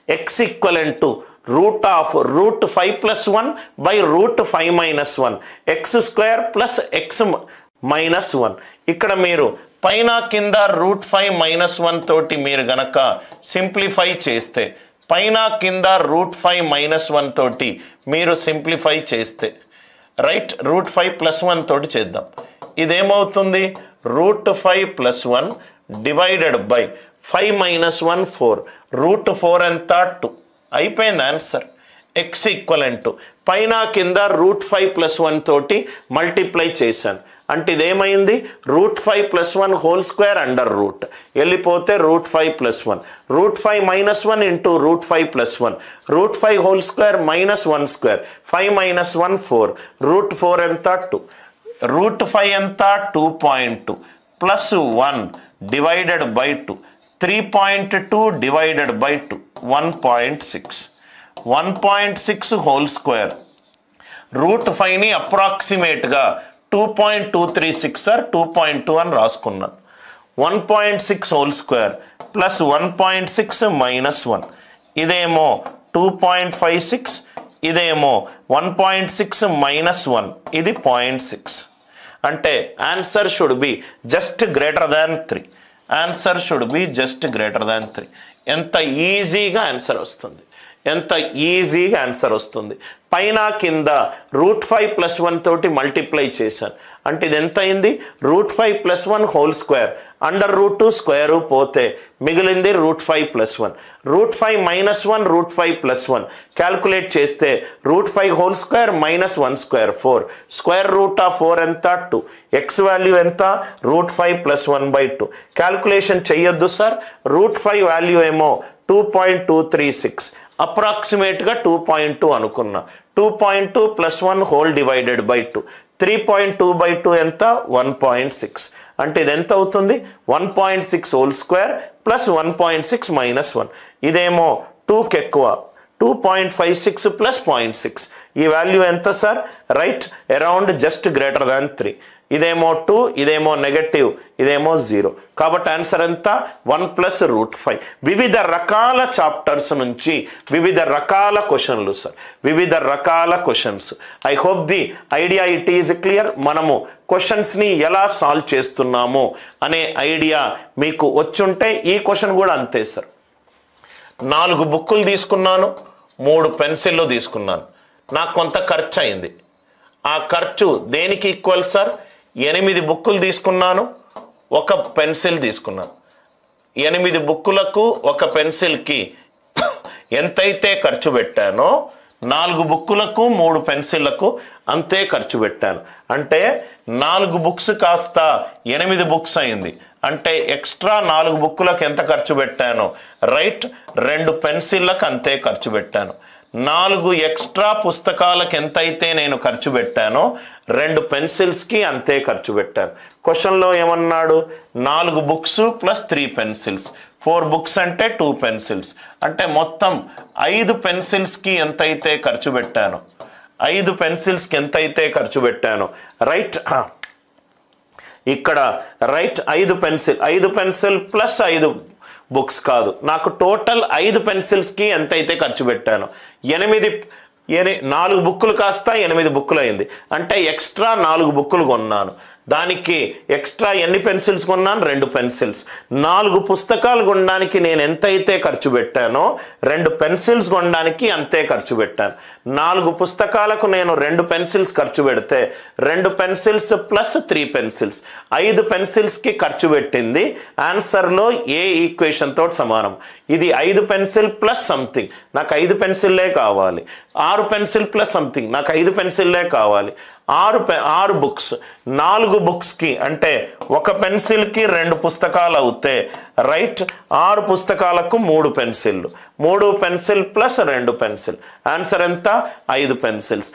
x equivalent to root of root 5 plus 1 by root 5 minus 1 x square plus x minus 1. ఇక్కడ మీరు పైన కింద route 5 minus 1 తోటి మీరు గనక సింప్లిఫై చేస్తే, పైన కింద రూట్ 5 మైనస్ 1 తోటి మీరు సింప్లిఫై చేస్తే, రైట్, రూట్ 5 ప్లస్ 1 తోటి చేద్దాం. ఇదేమవుతుంది? Root 5 plus 1 divided by 5 minus 1 4, root 4 ఎంత 2. అయిపోయింది ఆన్సర్. ఎక్స్ ఈక్వలెంట్ పైన కింద రూట్ 5 ప్లస్ 1 తోటి మల్టిప్లై చేశాను అంటే ఇదేమైంది? Root 5 plus 1 whole square under root వెళ్ళిపోతే root 5 plus 1, root 5 minus 1 into root 5 plus 1, root 5 whole square minus 1 square, 5 minus 1 4, root 4 ఎంత 2, రూట్ 5 ఎంత 2.2 plus 1 divided by 2, 3.2 divided by 2 1.6, 1.6 whole square. Root 5ని అప్రాక్సిమేట్గా 2.236 sir 2.2 అని రాసుకున్నాను. 1.6 హోల్ స్క్వేర్ ప్లస్ 1.6 మైనస్ 1, ఇదేమో 2.56, ఇదేమో 1.6 minus 1, ఇది 0.6. అంటే answer should be just greater than 3. Answer should be just greater than 3. ఎంత ఈజీగా ఆన్సర్ వస్తుంది, ఎంత ఈజీగా ఆన్సర్ వస్తుంది. పైన కింద రూట్ 5 ప్లస్ 1 తోటి మల్టిప్లై చేశాను అంటే ఇది ఎంత అయింది? Root 5 plus 1 whole square under root square పోతే మిగిలింది root 5 plus 1, root 5 minus 1 root 5 plus 1 calculate చేస్తే root 5 whole square minus 1 square 4, square root of 4 ఎంత 2, ఎక్స్ వాల్యూ ఎంత? Root 5 plus 1 by 2. క్యాల్కులేషన్ చెయ్యొద్దు సార్, రూట్ 5 వాల్యూ ఏమో 2.236, అప్రాక్సిమేట్గా 2.2 అనుకున్నా. 2.2 plus 1 whole divided by 2, 3.2 by 2 ఎంత? 1.6. అంటే ఇది ఎంత అవుతుంది? 1.6 హోల్ స్క్వేర్ ప్లస్ 1.6 మైనస్ 1, ఇదేమో 2కి ఎక్కువ 2.56 ప్లస్ 0.6, ఈ వాల్యూ ఎంత sir? Right, around just greater than 3. ఇదేమో 2, ఇదేమో నెగటివ్, ఇదేమో 0. కాబట్టి ఆన్సర్ ఎంత? 1 ప్లస్ రూట్ 5. వివిధ రకాల చాప్టర్స్ నుంచి వివిధ రకాల క్వశ్చన్లు సార్, వివిధ రకాల questions. I hope the idea it is clear. మనము క్వశ్చన్స్ని ఎలా సాల్వ్ చేస్తున్నాము అనే ఐడియా మీకు వచ్చుంటే ఈ క్వశ్చన్ కూడా అంతే సార్. 4 బుక్కులు తీసుకున్నాను, 3 పెన్సిళ్ళు తీసుకున్నాను, నాకు కొంత ఖర్చు అయింది. ఆ ఖర్చు దేనికి ఈక్వల్ సార్? 8 బుక్కులు తీసుకున్నాను, 1 పెన్సిల్ తీసుకున్నాను. 8 బుక్కులకు 1 పెన్సిల్కి ఎంతైతే ఖర్చు పెట్టానో 4 బుక్కులకు 3 పెన్సిళ్లకు అంతే ఖర్చు పెట్టాను. అంటే 4 బుక్స్ కాస్త 8 బుక్స్ అయింది. అంటే ఎక్స్ట్రా 4 బుక్కులకు ఎంత ఖర్చు పెట్టానో, రైట్, 2 పెన్సిళ్ళకు అంతే ఖర్చు పెట్టాను. 4 ఎక్స్ట్రా పుస్తకాలకు ఎంతైతే నేను ఖర్చు పెట్టానో 2 పెన్సిల్స్కి అంతే ఖర్చు పెట్టాను. క్వశ్చన్లో ఏమన్నాడు? 4 బుక్స్ ప్లస్ 3 పెన్సిల్స్, 4 బుక్స్ అంటే 2 పెన్సిల్స్, అంటే మొత్తం 5 పెన్సిల్స్కి ఎంతైతే ఖర్చు పెట్టానో, 5 పెన్సిల్స్కి ఎంతైతే ఖర్చు పెట్టానో, రైట్, ఇక్కడ రైట్ 5 పెన్సిల్ ప్లస్ 5 బుక్స్ కాదు, నాకు టోటల్ 5 పెన్సిల్స్కి ఎంతైతే ఖర్చు పెట్టాను. 4 బుక్కులు కాస్త 8 బుక్కులు అయింది. అంటే ఎక్స్ట్రా 4 బుక్కులు కొన్నాను. దానికి ఎక్స్ట్రా ఎన్ని పెన్సిల్స్ కొన్నాను? 2 పెన్సిల్స్. 4 పుస్తకాలు కొనడానికి నేను ఎంతైతే ఖర్చు పెట్టానో 2 పెన్సిల్స్ కొనడానికి అంతే ఖర్చు పెట్టాను. 4 పుస్తకాలకు నేను 2 పెన్సిల్స్ ఖర్చు పెడితే 2 పెన్సిల్స్ ప్లస్ 3 పెన్సిల్స్, 5 పెన్సిల్స్కి ఖర్చు పెట్టింది ఆన్సర్లో ఏ ఈక్వేషన్ తోటి సమానం. ఇది 5 పెన్సిల్ ప్లస్ సంథింగ్, నాకు 5 పెన్సిల్లే కావాలి. 6 పెన్సిల్ ప్లస్ సంథింగ్, నాకు 5 పెన్సిల్లే కావాలి. 6 బుక్స్, 4 బుక్స్కి అంటే 1 పెన్సిల్కి 2 పుస్తకాలు అవుతే, రైట్, 6 పుస్తకాలకు 3 పెన్సిళ్ళు, 3 పెన్సిల్ ప్లస్ 2 పెన్సిల్, ఆన్సర్ ఎంత? 5 పెన్సిల్స్.